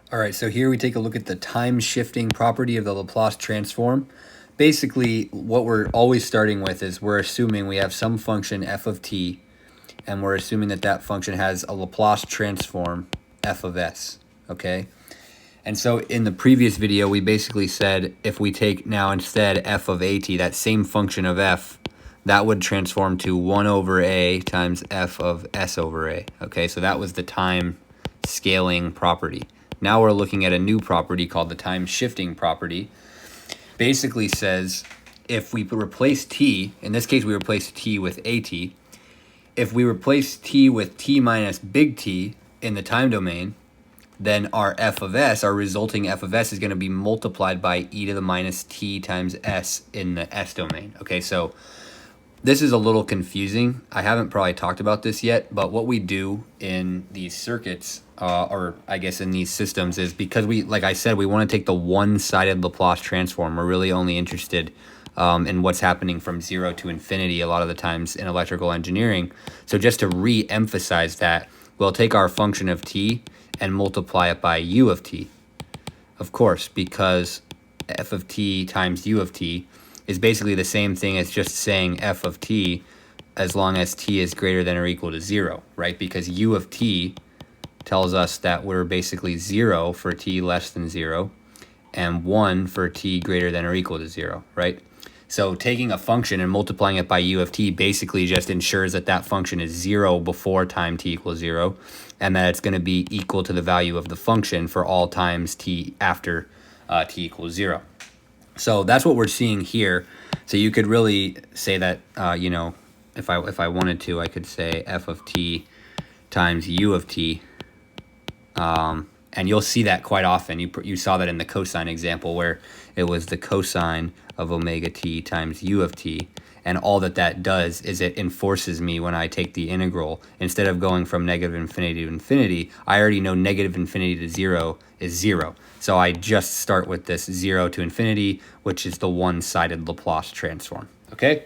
All right, so here we take a look at the time shifting property of the Laplace transform. Basically, what we're always starting with is we're assuming we have some function f of t, and we're assuming that that function has a Laplace transform f of s, okay? And so in the previous video, we basically said if we take now instead f of at, that same function of f, that would transform to 1 over a times f of s over a, okay? So that was the time scaling property. Now we're looking at a new property called the time shifting property. Basically says if we replace t, in this case we replace t with at, if we replace t with t minus big T in the time domain, then our f of s, our resulting f of s, is going to be multiplied by e to the minus t times s in the s domain. Okay, so this is a little confusing. I haven't probably talked about this yet, but what we do in these circuits, or I guess in these systems, is because we, like I said, we want to take the one-sided Laplace transform. We're really only interested in what's happening from 0 to infinity a lot of the times in electrical engineering. So just to re-emphasize that, we'll take our function of t and multiply it by u of t. Of course, because f of t times u of t is basically the same thing as just saying f of t as long as t is greater than or equal to 0, right? Because u of t tells us that we're basically 0 for t less than 0 and 1 for t greater than or equal to 0, right? So taking a function and multiplying it by u of t basically just ensures that that function is 0 before time t equals 0, and that it's going to be equal to the value of the function for all times t after t equals 0. So that's what we're seeing here. So you could really say that, if I wanted to, I could say f of t times u of t. And you'll see that quite often. You saw that in the cosine example where it was the cosine of omega t times u of t. And all that does is it enforces me when I take the integral. Instead of going from negative infinity to infinity, I already know negative infinity to 0 is 0. So I just start with this 0 to infinity, which is the one-sided Laplace transform, okay?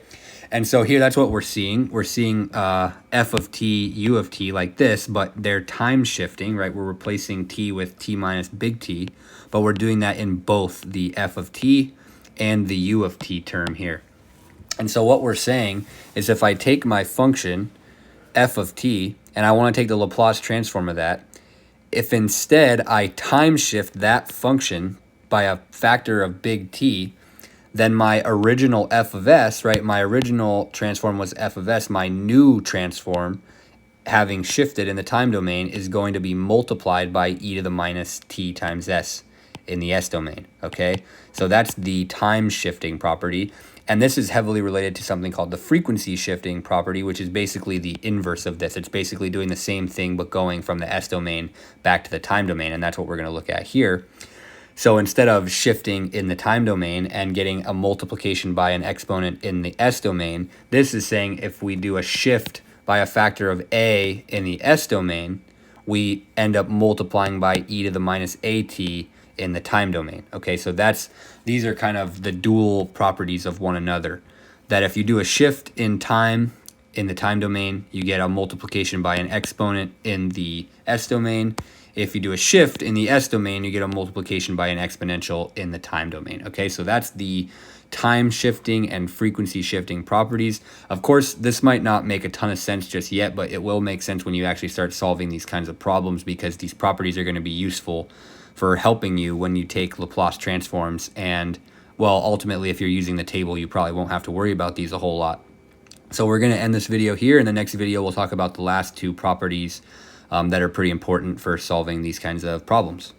And so here, that's what we're seeing. We're seeing f of t, u of t like this, but they're time shifting, right? We're replacing t with t minus big T, but we're doing that in both the f of t and the u of t term here. And so what we're saying is if I take my function f of t and I want to take the Laplace transform of that, if instead I time shift that function by a factor of big T, then my original f of s, right, my original transform was f of s, my new transform, having shifted in the time domain, is going to be multiplied by e to the minus t times s in the s domain, okay? So that's the time shifting property. And this is heavily related to something called the frequency shifting property, which is basically the inverse of this. It's basically doing the same thing, but going from the s domain back to the time domain, and that's what we're going to look at here. So instead of shifting in the time domain and getting a multiplication by an exponent in the s domain, this is saying if we do a shift by a factor of a in the s domain, we end up multiplying by e to the minus at in the time domain. Okay, so these are kind of the dual properties of one another. That if you do a shift in time in the time domain, you get a multiplication by an exponent in the s domain. If you do a shift in the s domain, you get a multiplication by an exponential in the time domain. Okay, so that's the time shifting and frequency shifting properties. Of course, this might not make a ton of sense just yet, but it will make sense when you actually start solving these kinds of problems, because these properties are going to be useful for helping you when you take Laplace transforms. And, well, ultimately, if you're using the table, you probably won't have to worry about these a whole lot. So we're going to end this video here. In the next video, we'll talk about the last two properties that are pretty important for solving these kinds of problems.